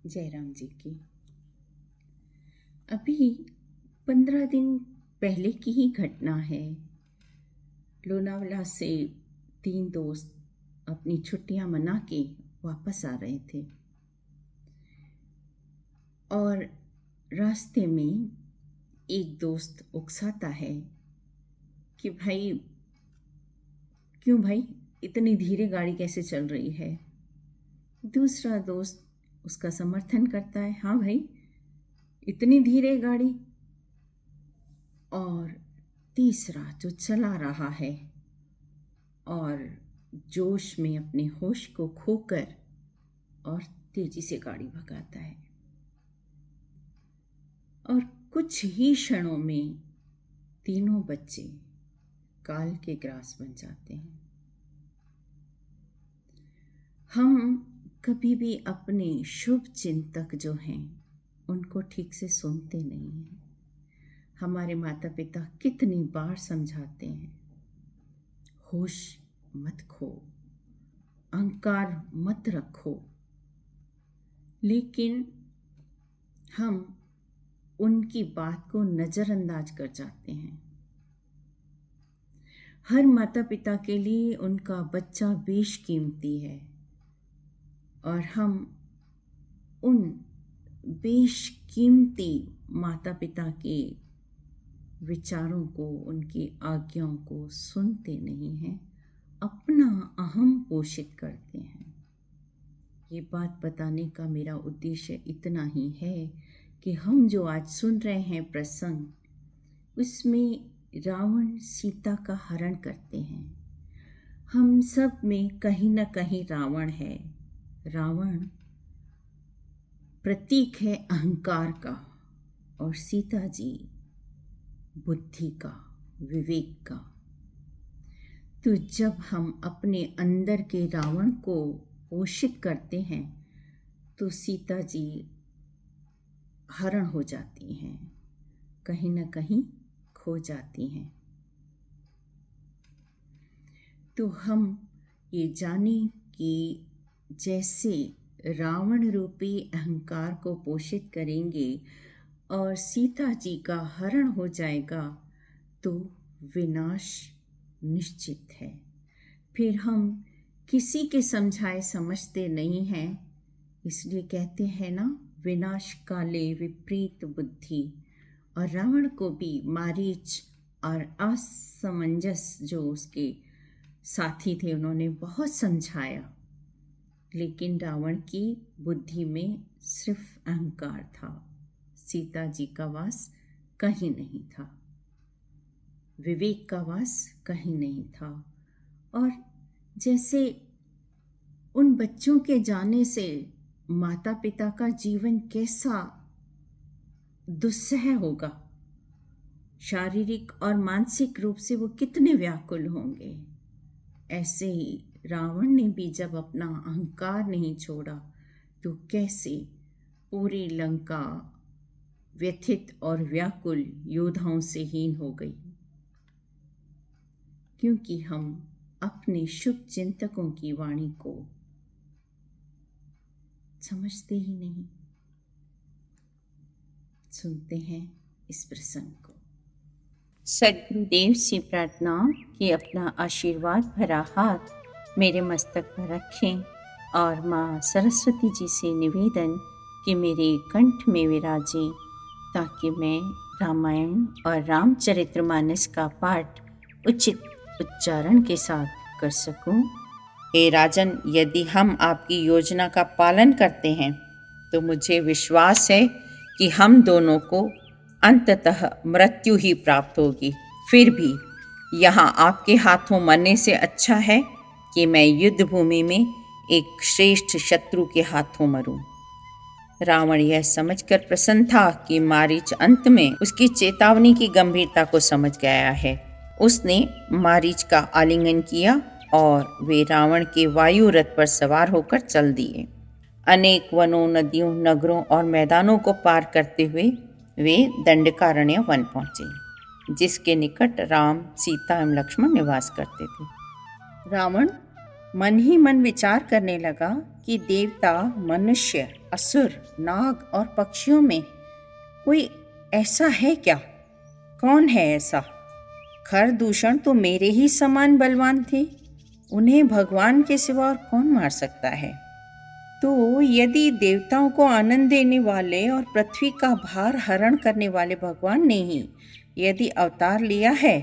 जयराम जी की। अभी 15 दिन पहले की ही घटना है। लोनावला से 3 दोस्त अपनी छुट्टियां मना के वापस आ रहे थे और रास्ते में एक दोस्त उकसाता है कि क्यों भाई इतनी धीरे गाड़ी कैसे चल रही है। दूसरा दोस्त उसका समर्थन करता है, हाँ भाई इतनी धीरे गाड़ी। और तीसरा जो चला रहा है और जोश में अपने होश को खोकर और तेजी से गाड़ी भगाता है और कुछ ही क्षणों में तीनों बच्चे काल के ग्रास बन जाते हैं। हम कभी भी अपने शुभ चिंतक जो हैं उनको ठीक से सुनते नहीं हैं। हमारे माता पिता कितनी बार समझाते हैं, होश मत खो, अहंकार मत रखो, लेकिन हम उनकी बात को नज़रअंदाज कर जाते हैं। हर माता पिता के लिए उनका बच्चा बेशकीमती है और हम उन बेशकीमती माता पिता के विचारों को, उनकी आज्ञाओं को सुनते नहीं हैं, अपना अहम पोषित करते हैं। ये बात बताने का मेरा उद्देश्य इतना ही है कि हम जो आज सुन रहे हैं प्रसंग, उसमें रावण सीता का हरण करते हैं। हम सब में कहीं न कहीं रावण है। रावण प्रतीक है अहंकार का और सीता जी बुद्धि का, विवेक का। तो जब हम अपने अंदर के रावण को पोषित करते हैं तो सीता जी हरण हो जाती हैं, कहीं न कहीं खो जाती हैं। तो हम ये जानें कि जैसे रावण रूपी अहंकार को पोषित करेंगे और सीता जी का हरण हो जाएगा तो विनाश निश्चित है। फिर हम किसी के समझाए समझते नहीं हैं, इसलिए कहते हैं ना, विनाश काले विपरीत बुद्धि। और रावण को भी मारीच और असमंजस जो उसके साथी थे उन्होंने बहुत समझाया, लेकिन रावण की बुद्धि में सिर्फ अहंकार था। सीता जी का वास कहीं नहीं था, विवेक का वास कहीं नहीं था। और जैसे उन बच्चों के जाने से माता पिता का जीवन कैसा दुस्सह होगा, शारीरिक और मानसिक रूप से वो कितने व्याकुल होंगे। ऐसे ही रावण ने भी जब अपना अहंकार नहीं छोड़ा तो कैसे पूरी लंका व्यथित और व्याकुल योद्धाओं से हीन हो गई, क्योंकि हम अपने शुभ चिंतकों की वाणी को समझते ही नहीं। सुनते हैं इस प्रसंग को। सद्गुरुदेव से प्रार्थना कि अपना आशीर्वाद भरा हाथ मेरे मस्तक पर रखें और माँ सरस्वती जी से निवेदन कि मेरे कंठ में विराजें, ताकि मैं रामायण और रामचरितमानस का पाठ उचित उच्चारण के साथ कर सकूं। हे राजन, यदि हम आपकी योजना का पालन करते हैं तो मुझे विश्वास है कि हम दोनों को अंततः मृत्यु ही प्राप्त होगी। फिर भी यहाँ आपके हाथों मरने से अच्छा है कि मैं युद्ध भूमि में एक श्रेष्ठ शत्रु के हाथों मरूं। रावण यह समझकर प्रसन्न था कि मारीच अंत में उसकी चेतावनी की गंभीरता को समझ गया है। उसने मारीच का आलिंगन किया और वे रावण के वायु रथ पर सवार होकर चल दिए। अनेक वनों, नदियों, नगरों और मैदानों को पार करते हुए वे दंडकारण्य वन पहुंचे, जिसके निकट राम, सीता एवं लक्ष्मण निवास करते थे। रावण मन ही मन विचार करने लगा कि देवता, मनुष्य, असुर, नाग और पक्षियों में कोई ऐसा है क्या? कौन है ऐसा? खरदूषण तो मेरे ही समान बलवान थे, उन्हें भगवान के सिवा और कौन मार सकता है? तो यदि देवताओं को आनंद देने वाले और पृथ्वी का भार हरण करने वाले भगवान ने ही यदि अवतार लिया है,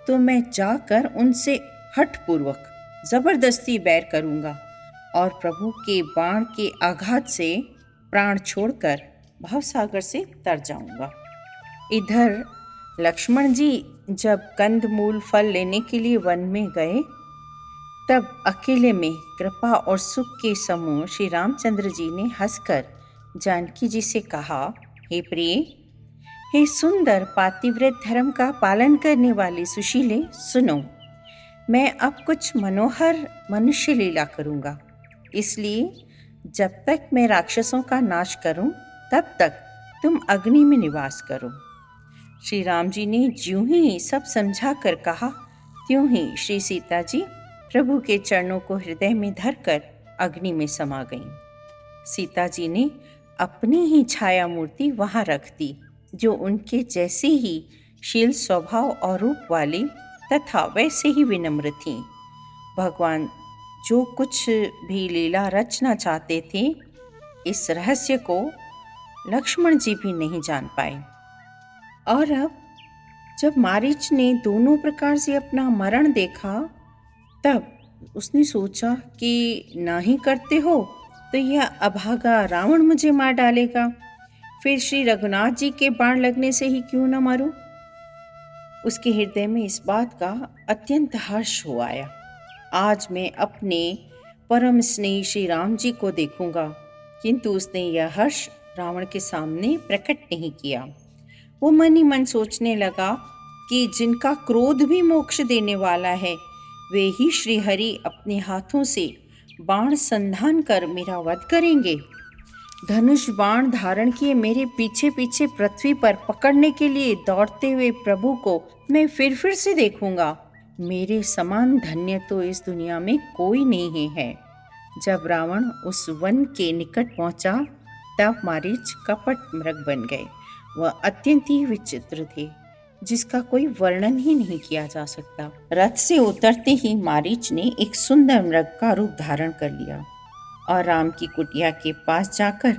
तो मैं जाकर उनसे हठपूर्वक जबरदस्ती बैर करूंगा और प्रभु के बाण के आघात से प्राण छोड़कर भवसागर से तर जाऊंगा। इधर लक्ष्मण जी जब कंदमूल फल लेने के लिए वन में गए, तब अकेले में कृपा और सुख के समूह श्री रामचंद्र जी ने हंसकर जानकी जी से कहा, हे प्रिय, हे सुंदर पातिव्रत धर्म का पालन करने वाली सुशीले, सुनो, मैं अब कुछ मनोहर मनुष्य लीला करूँगा। इसलिए जब तक मैं राक्षसों का नाश करूँ, तब तक तुम अग्नि में निवास करो। श्री राम जी ने ज्यों ही सब समझा कर कहा, त्यों ही श्री सीता जी प्रभु के चरणों को हृदय में धरकर अग्नि में समा गईं। सीता जी ने अपनी ही छाया मूर्ति वहाँ रख दी, जो उनके जैसे ही शील स्वभाव और रूप वाली तथा वैसे ही विनम्र थी। भगवान जो कुछ भी लीला रचना चाहते थे, इस रहस्य को लक्ष्मण जी भी नहीं जान पाए। और अब जब मारीच ने दोनों प्रकार से अपना मरण देखा, तब उसने सोचा कि ना ही करते हो तो यह अभागा रावण मुझे मार डालेगा, फिर श्री रघुनाथ जी के बाण लगने से ही क्यों न मरूं। उसके हृदय में इस बात का अत्यंत हर्ष हो आया। आज मैं अपने परम स्नेही श्री राम जी को देखूंगा। किंतु उसने यह हर्ष रावण के सामने प्रकट नहीं किया। वो मन ही मन सोचने लगा कि जिनका क्रोध भी मोक्ष देने वाला है, वे ही श्री हरि अपने हाथों से बाण संधान कर मेरा वध करेंगे। धनुष बाण धारण किए मेरे पीछे पीछे पृथ्वी पर पकड़ने के लिए दौड़ते हुए प्रभु को मैं फिर से देखूंगा। मेरे समान धन्य तो इस दुनिया में कोई नहीं है। जब रावण उस वन के निकट पहुंचा, तब मारीच कपट मृग बन गए। वह अत्यंत ही विचित्र थे, जिसका कोई वर्णन ही नहीं किया जा सकता। रथ से उतरते ही मारीच ने एक सुंदर मृग का रूप धारण कर लिया और राम की कुटिया के पास जाकर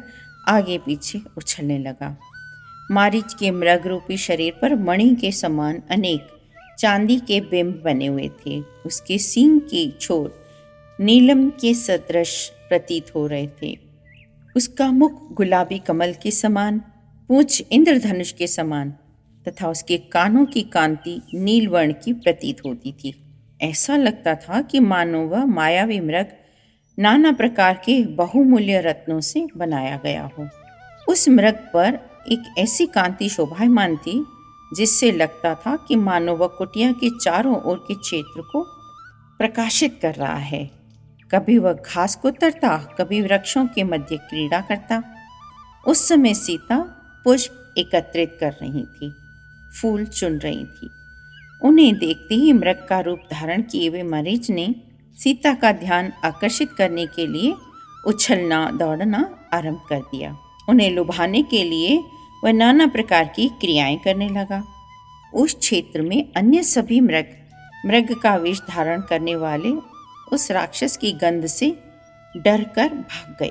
आगे पीछे उछलने लगा। मारीच के मृग रूपी शरीर पर मणि के समान अनेक चांदी के बिंब बने हुए थे। उसके सींग के छोर नीलम के सदृश प्रतीत हो रहे थे। उसका मुख गुलाबी कमल के समान, पूंछ इंद्रधनुष के समान तथा उसके कानों की कांति नीलवर्ण की प्रतीत होती थी। ऐसा लगता था कि मानो वह मायावी मृग नाना प्रकार के बहुमूल्य रत्नों से बनाया गया हो। उस मृग पर एक ऐसी कांति शोभायमान थी, जिससे लगता था कि मानो वह कुटिया के चारों ओर के क्षेत्र को प्रकाशित कर रहा है। कभी वह घास को तरता, कभी वृक्षों के मध्य क्रीड़ा करता। उस समय सीता पुष्प एकत्रित कर रही थी, फूल चुन रही थी। उन्हें देखते ही मृग का रूप धारण किए हुए मारीच ने सीता का ध्यान आकर्षित करने के लिए उछलना दौड़ना आरंभ कर दिया। उन्हें लुभाने के लिए वह नाना प्रकार की क्रियाएं करने लगा। उस क्षेत्र में अन्य सभी मृग का वेश धारण करने वाले उस राक्षस की गंध से डरकर भाग गए।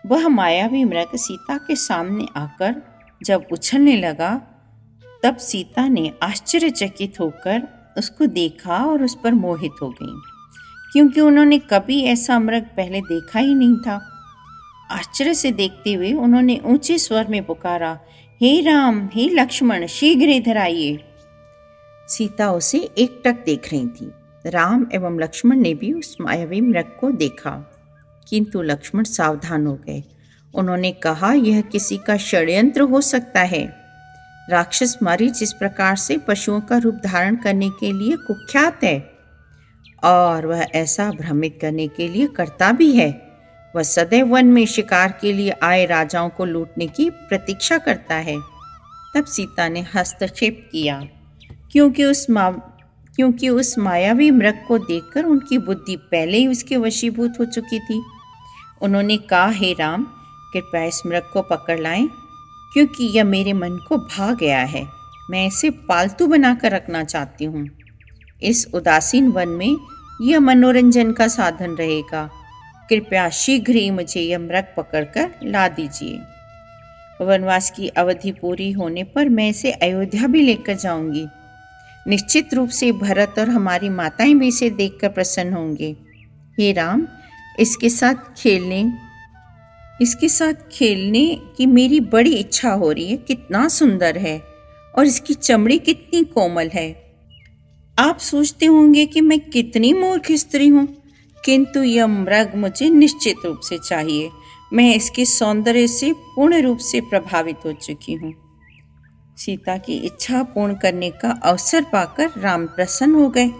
वह मायावी मृग सीता के सामने आकर जब उछलने लगा, तब सीता ने आश्चर्यचकित होकर उसको देखा और उस पर मोहित हो गई, क्योंकि उन्होंने कभी ऐसा मृग पहले देखा ही नहीं था। आश्चर्य से देखते हुए उन्होंने ऊंचे स्वर में पुकारा, हे राम, हे लक्ष्मण, शीघ्र इधर आइए। सीता उसे एकटक देख रही थी। राम एवं लक्ष्मण ने भी उस मायावी मृग को देखा, किंतु लक्ष्मण सावधान हो गए। उन्होंने कहा, यह किसी का षड्यंत्र हो सकता है। राक्षस मारीच इस प्रकार से पशुओं का रूप धारण करने के लिए कुख्यात है और वह ऐसा भ्रमित करने के लिए करता भी है। वह सदैव वन में शिकार के लिए आए राजाओं को लूटने की प्रतीक्षा करता है। तब सीता ने हस्तक्षेप किया, क्योंकि क्योंकि उस मायावी मृग को देखकर उनकी बुद्धि पहले ही उसके वशीभूत हो चुकी थी। उन्होंने कहा, हे राम, कृपया इस मृग को पकड़ लाएं, क्योंकि यह मेरे मन को भा गया है। मैं इसे पालतू बनाकर रखना चाहती हूँ। इस उदासीन वन में यह मनोरंजन का साधन रहेगा। कृपया शीघ्र ही मुझे यह मृग पकड़कर ला दीजिए। वनवास की अवधि पूरी होने पर मैं इसे अयोध्या भी लेकर जाऊंगी। निश्चित रूप से भरत और हमारी माताएं भी इसे देखकर प्रसन्न होंगे। हे राम, इसके साथ खेलने की मेरी बड़ी इच्छा हो रही है। कितना सुंदर है और इसकी चमड़ी कितनी कोमल है। आप सोचते होंगे कि मैं कितनी मूर्ख स्त्री हूँ, किंतु यह मृग मुझे निश्चित रूप से चाहिए। मैं इसके सौंदर्य से पूर्ण रूप से प्रभावित हो चुकी हूँ। सीता की इच्छा पूर्ण करने का अवसर पाकर राम प्रसन्न हो गए।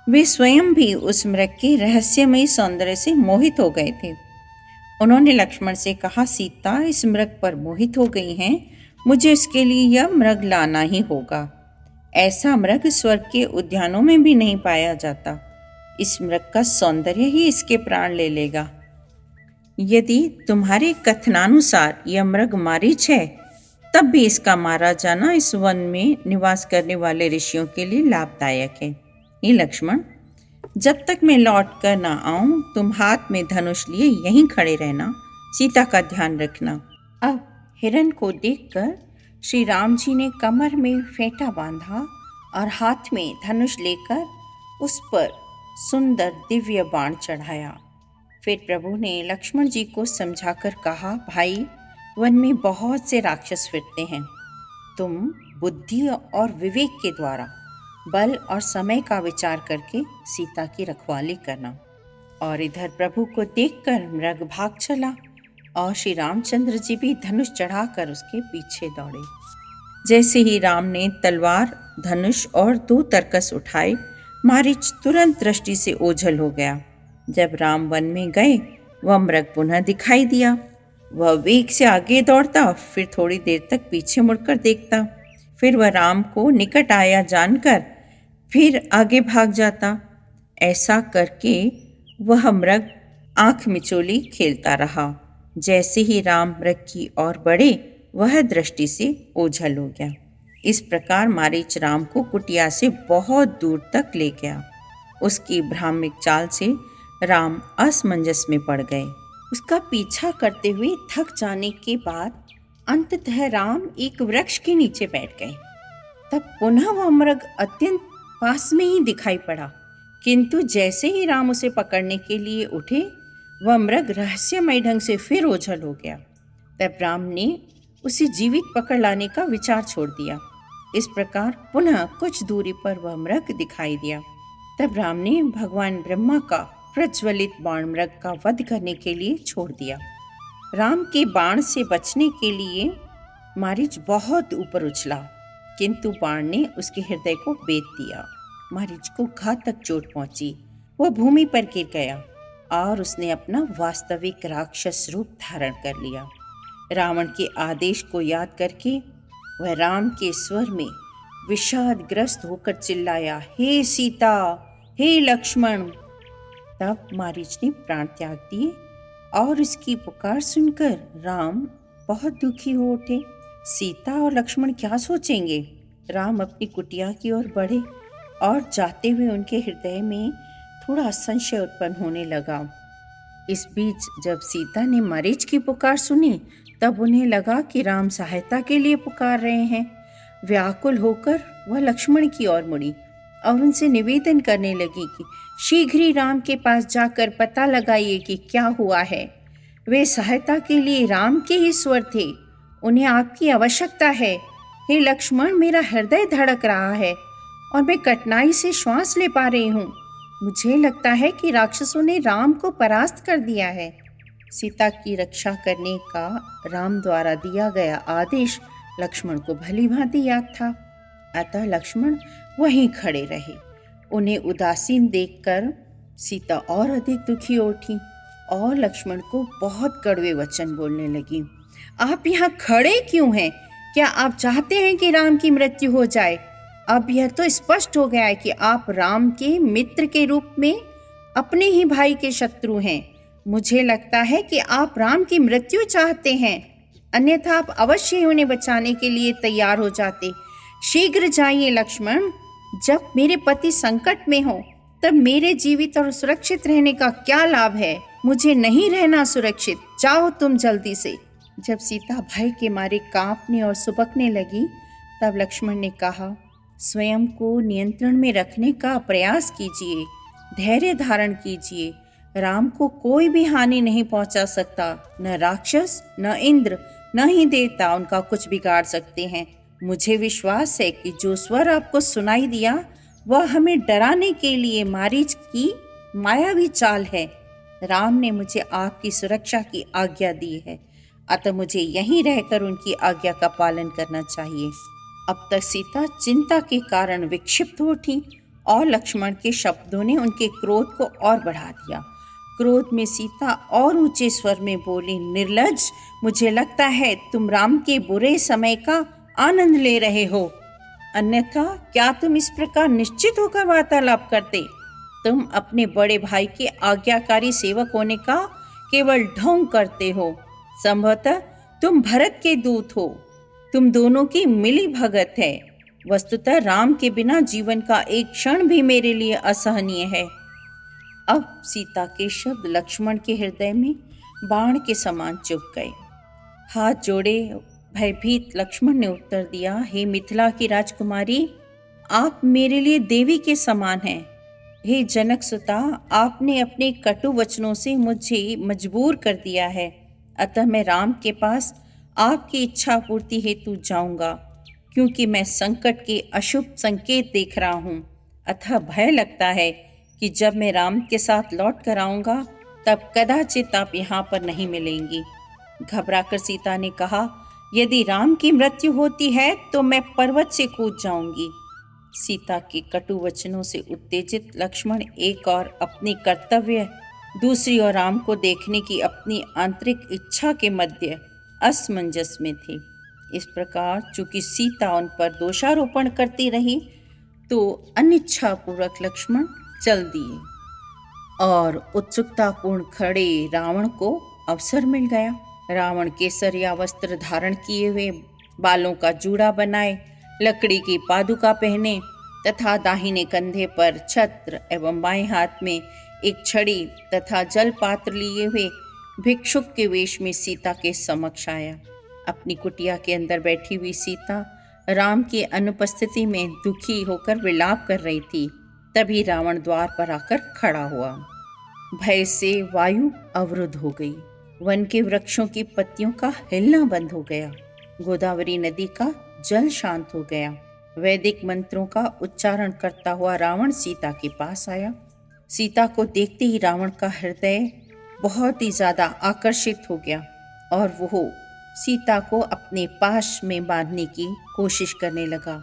वे स्वयं भी उस मृग के रहस्यमयी सौंदर्य से मोहित हो गए थे। उन्होंने लक्ष्मण से कहा, सीता इस मृग पर मोहित हो गई हैं, मुझे उसके लिए यह मृग लाना ही होगा। ऐसा मृग स्वर्ग के उद्यानों में भी नहीं पाया जाता। इस मृग का सौंदर्य ही इसके प्राण ले लेगा। यदि तुम्हारे कथनानुसार यह मृग मारीच है, तब भी इसका मारा जाना इस वन में निवास करने वाले ऋषियों के लिए लाभदायक है। ये लक्ष्मण, जब तक मैं लौट कर ना आऊं, तुम हाथ में धनुष लिए यहीं खड़े रहना। सीता का ध्यान रखना। अब हिरण को देखकर श्री राम जी ने कमर में फेंटा बांधा और हाथ में धनुष लेकर उस पर सुंदर दिव्य बाण चढ़ाया। फिर प्रभु ने लक्ष्मण जी को समझाकर कहा, भाई, वन में बहुत से राक्षस फिरते हैं। तुम बुद्धि और विवेक के द्वारा बल और समय का विचार करके सीता की रखवाली करना। और इधर प्रभु को देखकर मृग भाग चला और श्री रामचंद्र जी भी धनुष चढ़ाकर उसके पीछे दौड़े। जैसे ही राम ने तलवार, धनुष और 2 तरकस उठाए, मारीच तुरंत दृष्टि से ओझल हो गया। जब राम वन में गए, वह मृग पुनः दिखाई दिया। वह वेग से आगे दौड़ता, फिर थोड़ी देर तक पीछे मुड़कर देखता, फिर वह राम को निकट आया जानकर फिर आगे भाग जाता। ऐसा करके वह मृग आंख मिचोली खेलता रहा। जैसे ही राम मृग की ओर बढ़े, वह दृष्टि से ओझल हो गया। इस प्रकार मारीच राम को कुटिया से बहुत दूर तक ले गया। उसकी भ्रामिक चाल से राम असमंजस में पड़ गए। उसका पीछा करते हुए थक जाने के बाद अंततः राम एक वृक्ष के नीचे बैठ गए। तब पुनः वह मृग अत्यंत पास में ही दिखाई पड़ा, किंतु जैसे ही राम उसे पकड़ने के लिए उठे, वह मृग रहस्यमय ढंग से फिर ओझल हो गया। तब राम ने उसे जीवित पकड़ लाने का विचार छोड़ दिया। इस प्रकार पुनः कुछ दूरी पर वह मृग दिखाई दिया। तब राम ने भगवान ब्रह्मा का प्रज्वलित बाण मृग का वध करने के लिए छोड़ दिया। राम के बाण से बचने के लिए मारीच बहुत ऊपर उछला, किंतु बाण ने उसके हृदय को बेध दिया। मारीच को घातक चोट पहुंची। वह भूमि पर गिर गया और उसने अपना वास्तविक राक्षस रूप धारण कर लिया। रावण के आदेश को याद करके वह राम के स्वर में विषादग्रस्त होकर चिल्लाया, हे सीता, हे लक्ष्मण। तब मारीच ने प्राण त्याग दिए और उसकी पुकार सुनकर राम बहुत दुखी हो उठे। सीता और लक्ष्मण क्या सोचेंगे? राम अपनी कुटिया की ओर बढ़े और जाते हुए उनके हृदय में थोड़ा संशय उत्पन्न होने लगा। इस बीच जब सीता ने मारीच की पुकार सुनी, तब उन्हें लगा कि राम सहायता के लिए पुकार रहे हैं। व्याकुल होकर वह लक्ष्मण की ओर मुड़ी और उनसे निवेदन करने लगी कि शीघ्र ही राम के पास जाकर पता लगाइए कि क्या हुआ है। वे सहायता के लिए राम के ही स्वर थे। उन्हें आपकी आवश्यकता है। हे लक्ष्मण, मेरा हृदय धड़क रहा है और मैं कठिनाई से श्वास ले पा रही हूँ। मुझे लगता है कि राक्षसों ने राम को परास्त कर दिया है। सीता की रक्षा करने का राम द्वारा दिया गया आदेश लक्ष्मण को भली भांति याद था। अतः लक्ष्मण वहीं खड़े रहे। उन्हें उदासीन देखकर सीता और अधिक दुखी उठी और लक्ष्मण को बहुत कड़वे वचन बोलने लगी। आप यहाँ खड़े क्यों हैं? क्या आप चाहते हैं कि राम की मृत्यु हो जाए? अब यह तो स्पष्ट हो गया है कि आप राम के मित्र के रूप में अपने ही भाई के शत्रु हैं। मुझे लगता है कि आप राम की मृत्यु चाहते हैं, अन्यथा आप अवश्य ही उन्हें बचाने के लिए तैयार हो जाते। शीघ्र जाइए लक्ष्मण। जब मेरे पति संकट में हो तब मेरे जीवित और सुरक्षित रहने का क्या लाभ है? मुझे नहीं रहना सुरक्षित। जाओ तुम जल्दी से। जब सीता भय के मारे कांपने और सुबकने लगी तब लक्ष्मण ने कहा, स्वयं को नियंत्रण में रखने का प्रयास कीजिए, धैर्य धारण कीजिए। राम को कोई भी हानि नहीं पहुंचा सकता। न राक्षस, न इंद्र, न ही देवता उनका कुछ बिगाड़ सकते हैं। मुझे विश्वास है कि जो स्वर आपको सुनाई दिया वह हमें डराने के लिए मारीच की मायावी चाल है। राम ने मुझे आपकी सुरक्षा की आज्ञा दी है, अतः मुझे यहीं रहकर उनकी आज्ञा का पालन करना चाहिए। अब तक सीता चिंता के कारण विक्षिप्त हो उठी और लक्ष्मण के शब्दों ने उनके क्रोध को और बढ़ा दिया। क्रोध में सीता और ऊंचे स्वर में बोली, निर्लज्ज, मुझे लगता है तुम राम के बुरे समय का आनंद ले रहे हो, अन्यथा क्या तुम इस प्रकार निश्चित होकर वार्तालाप करते? तुम अपने बड़े भाई के आज्ञाकारी सेवक होने का केवल ढोंग करते हो। संभवतः तुम भरत के दूत हो। तुम दोनों की मिली भगत है। वस्तुतः राम के बिना जीवन का एक क्षण भी मेरे लिए असहनीय है। अब सीता के शब्द लक्ष्मण के हृदय में बाण के समान चुभ गए। हाथ जोड़े भयभीत लक्ष्मण ने उत्तर दिया, हे मिथिला की राजकुमारी, आप मेरे लिए देवी के समान हैं। हे जनक सुता, आपने अपने कटु वचनों से मुझे मजबूर कर दिया है, अतः मैं राम के पास आपकी इच्छा पूर्ति हेतु जाऊंगा, क्योंकि मैं संकट के अशुभ संकेत देख रहा हूँ। अतः भय लगता है कि जब मैं राम के साथ लौट कर आऊंगा तब कदाचित आप यहाँ पर नहीं मिलेंगी। घबराकर सीता ने कहा, यदि राम की मृत्यु होती है तो मैं पर्वत से कूद जाऊंगी। सीता के कटु वचनों से उत्तेजित लक्ष्मण एक और अपने कर्तव्य, दूसरी ओर राम को देखने की अपनी आंतरिक इच्छा के मध्य असमंजस में थे। इस प्रकार चूंकि सीता उन पर दोषारोपण करती रही तो अनिच्छापूर्वक लक्ष्मण चल दिए और उत्सुकतापूर्ण खड़े रावण को अवसर मिल गया। रावण केसरिया वस्त्र धारण किए हुए, बालों का जूड़ा बनाए, लकड़ी की पादुका पहने तथा दाहिने कंधे पर छत्र एवं बाएं हाथ में एक छड़ी तथा जल पात्र लिए हुए भिक्षुक के वेश में सीता के समक्ष आया। अपनी कुटिया के अंदर बैठी हुई सीता राम की अनुपस्थिति में दुखी होकर विलाप कर रही थी। तभी रावण द्वार पर आकर खड़ा हुआ। भय से वायु अवरुद्ध हो गई। वन के वृक्षों की पत्तियों का हिलना बंद हो गया। गोदावरी नदी का जल शांत हो गया। वैदिक मंत्रों का उच्चारण करता हुआ रावण सीता के पास आया। सीता को देखते ही रावण का हृदय बहुत ही ज्यादा आकर्षित हो गया और वो सीता को अपने पाश में बांधने की कोशिश करने लगा।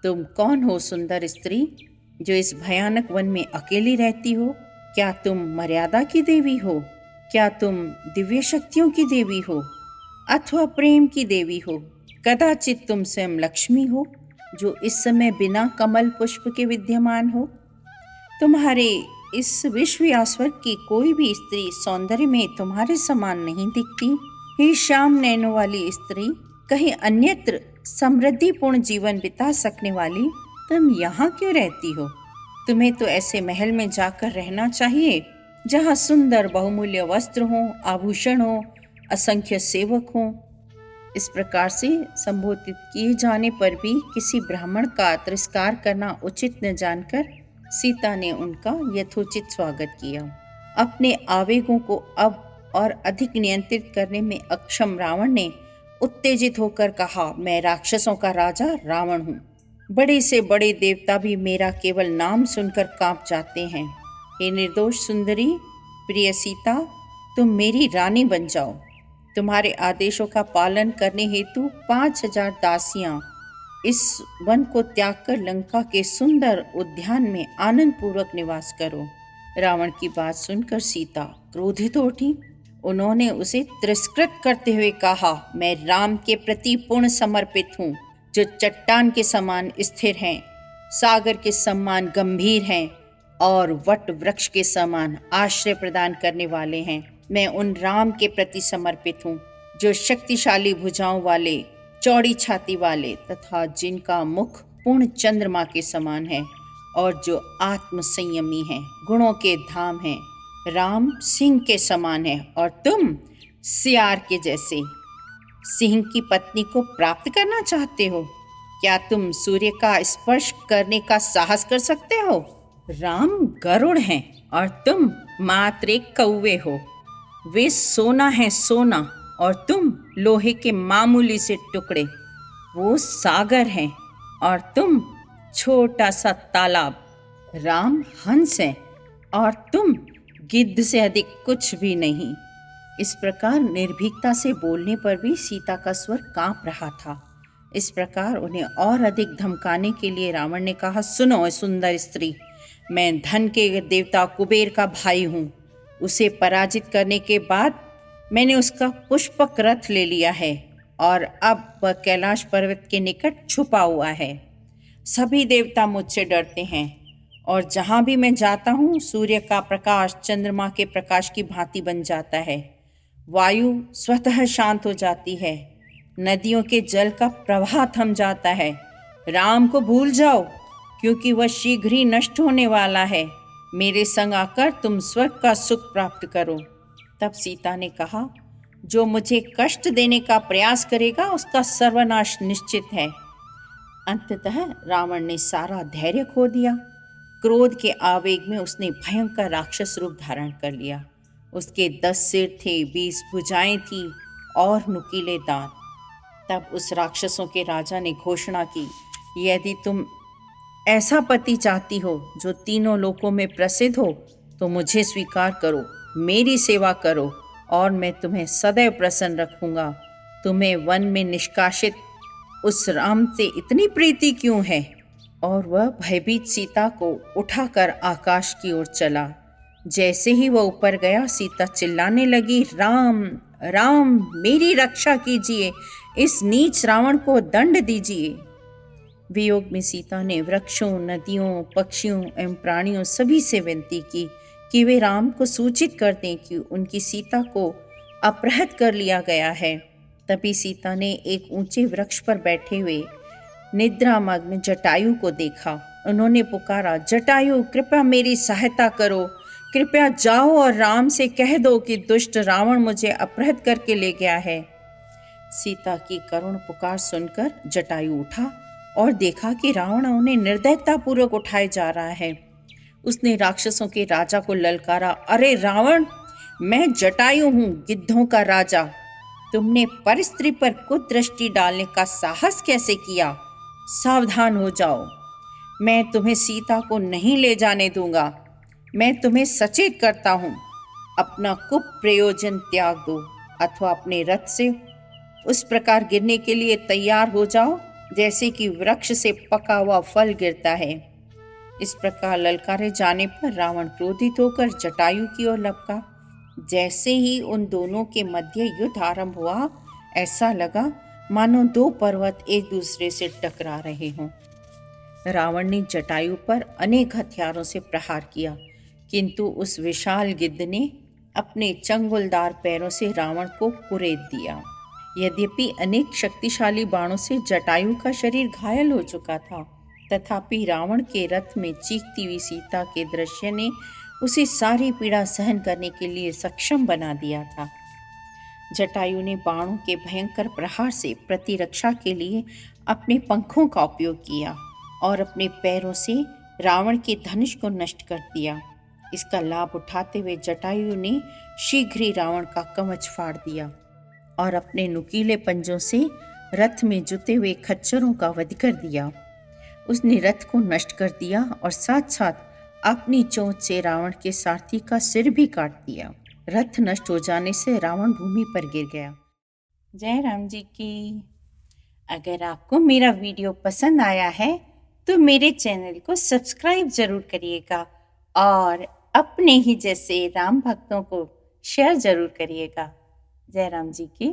तुम कौन हो सुंदर स्त्री, जो इस भयानक वन में अकेली रहती हो? क्या तुम मर्यादा की देवी हो? क्या तुम दिव्य शक्तियों की देवी हो अथवा प्रेम की देवी हो? कदाचित तुम स्वयं लक्ष्मी हो, जो इस समय बिना कमल पुष्प के विद्यमान हो। तुम्हारे इस विश्व या स्वर्ग की कोई भी स्त्री सौंदर्य में तुम्हारे समान नहीं दिखती। हे श्याम नैनों वाली स्त्री, कहीं अन्यत्र समृद्धिपूर्ण जीवन बिता सकने वाली तुम यहाँ क्यों रहती हो? तुम्हें तो ऐसे महल में जाकर रहना चाहिए जहाँ सुंदर बहुमूल्य वस्त्र हों, आभूषण हो, असंख्य सेवक हों। इस प्रकार से संबोधित किए जाने पर भी किसी ब्राह्मण का तिरस्कार करना उचित न जानकर सीता ने उनका यथोचित स्वागत किया। अपने आवेगों को अब और अधिक नियंत्रित करने में अक्षम रावण ने उत्तेजित होकर कहा, मैं राक्षसों का राजा रावण हूँ। बड़े से बड़े देवता भी मेरा केवल नाम सुनकर कांप जाते हैं। हे निर्दोष सुंदरी, प्रिय सीता, तुम मेरी रानी बन जाओ। तुम्हारे आदेशों का पालन करने हेतु 5000 दासियां इस वन को त्याग कर लंका के सुंदर उद्यान में आनंद पूर्वक निवास करो। रावण की बात सुनकर सीता क्रोधित हो उठी। उन्होंने उसे तिरस्कृत करते हुए कहा, मैं राम के प्रति पूर्ण समर्पित हूँ, जो चट्टान के समान स्थिर हैं। सागर के समान गंभीर हैं और वट वृक्ष के समान आश्रय प्रदान करने वाले हैं। मैं उन राम के प्रति समर्पित हूँ जो शक्तिशाली भुजाओं वाले, चौड़ी छाती वाले तथा जिनका मुख पूर्ण चंद्रमा के समान है और जो आत्म संयमी हैं, गुणों के धाम हैं। राम सिंह के समान है और तुम सियार के जैसे। सिंह की पत्नी को प्राप्त करना चाहते हो? क्या तुम सूर्य का स्पर्श करने का साहस कर सकते हो? राम गरुड़ हैं और तुम मात्र एक कौवे हो। वे सोना है, सोना, और तुम लोहे के मामूली से टुकड़े। वो सागर हैं और तुम छोटा सा तालाब। राम हंस है और तुम गिद्ध से अधिक कुछ भी नहीं। इस प्रकार निर्भीकता से बोलने पर भी सीता का स्वर कांप रहा था। इस प्रकार उन्हें और अधिक धमकाने के लिए रावण ने कहा, सुनो सुंदर स्त्री, मैं धन के देवता कुबेर का भाई हूँ। उसे पराजित करने के बाद मैंने उसका पुष्पक रथ ले लिया है और अब वह कैलाश पर्वत के निकट छुपा हुआ है। सभी देवता मुझसे डरते हैं और जहाँ भी मैं जाता हूँ सूर्य का प्रकाश चंद्रमा के प्रकाश की भांति बन जाता है। वायु स्वतः शांत हो जाती है, नदियों के जल का प्रवाह थम जाता है। राम को भूल जाओ क्योंकि वह शीघ्र ही नष्ट होने वाला है। मेरे संग आकर तुम स्वर्ग का सुख प्राप्त करो। तब सीता ने कहा, जो मुझे कष्ट देने का प्रयास करेगा उसका सर्वनाश निश्चित है। अंततः रावण ने सारा धैर्य खो दिया। क्रोध के आवेग में उसने भयंकर राक्षस रूप धारण कर लिया। उसके 10 सिर थे, 20 भुजाएं थी और नुकीले दांत। तब उस राक्षसों के राजा ने घोषणा की, यदि तुम ऐसा पति चाहती हो जो तीनों लोकों में प्रसिद्ध हो तो मुझे स्वीकार करो, मेरी सेवा करो और मैं तुम्हें सदैव प्रसन्न रखूंगा। तुम्हें वन में निष्कासित उस राम से इतनी प्रीति क्यों है? और वह भयभीत सीता को उठाकर आकाश की ओर चला। जैसे ही वह ऊपर गया सीता चिल्लाने लगी, राम राम मेरी रक्षा कीजिए, इस नीच रावण को दंड दीजिए। वियोग में सीता ने वृक्षों, नदियों, पक्षियों एवं प्राणियों सभी से विनती की कि वे राम को सूचित कर दें कि उनकी सीता को अपहृत कर लिया गया है। तभी सीता ने एक ऊंचे वृक्ष पर बैठे हुए निद्रामग्न जटायु को देखा। उन्होंने पुकारा, जटायु कृपया मेरी सहायता करो, कृपया जाओ और राम से कह दो कि दुष्ट रावण मुझे अपहृत करके ले गया है। सीता की करुण पुकार सुनकर जटायु उठा और देखा कि रावण उन्हें निर्दयतापूर्वक उठाए जा रहा है। उसने राक्षसों के राजा को ललकारा, अरे रावण, मैं जटायु हूँ, गिद्धों का राजा। तुमने परस्त्री पर कुदृष्टि डालने का साहस कैसे किया? सावधान हो जाओ, मैं तुम्हें सीता को नहीं ले जाने दूंगा। मैं तुम्हें सचेत करता हूँ, अपना कुप्रयोजन त्याग दो अथवा अपने रथ से उस प्रकार गिरने के लिए तैयार हो जाओ जैसे कि वृक्ष से पका हुआ फल गिरता है। इस प्रकार ललकारे जाने पर रावण क्रोधित होकर जटायु की ओर लपका। जैसे ही उन दोनों के मध्य युद्ध आरंभ हुआ, ऐसा लगा मानो 2 पर्वत एक दूसरे से टकरा रहे हों। रावण ने जटायु पर अनेक हथियारों से प्रहार किया, किंतु उस विशाल गिद्ध ने अपने चंगुलदार पैरों से रावण को कुरेद दिया। यद्यपि अनेक शक्तिशाली बाणों से जटायु का शरीर घायल हो चुका था, तथापि रावण के रथ में चीखती हुई सीता के दृश्य ने उसे सारी पीड़ा सहन करने के लिए सक्षम बना दिया था। जटायु ने बाणों के भयंकर प्रहार से प्रतिरक्षा के लिए अपने पंखों का उपयोग किया और अपने पैरों से रावण के धनुष को नष्ट कर दिया। इसका लाभ उठाते हुए जटायु ने शीघ्र ही रावण का कवच फाड़ दिया और अपने नुकीले पंजों से रथ में जुते हुए खच्चरों का वध कर दिया। उसने रथ को नष्ट कर दिया और साथ साथ अपनी चोंच से रावण के सारथी का सिर भी काट दिया। रथ नष्ट हो जाने से रावण भूमि पर गिर गया। जय राम जी की। अगर आपको मेरा वीडियो पसंद आया है तो मेरे चैनल को सब्सक्राइब जरूर करिएगा और अपने ही जैसे राम भक्तों को शेयर जरूर करिएगा। जय राम जी की।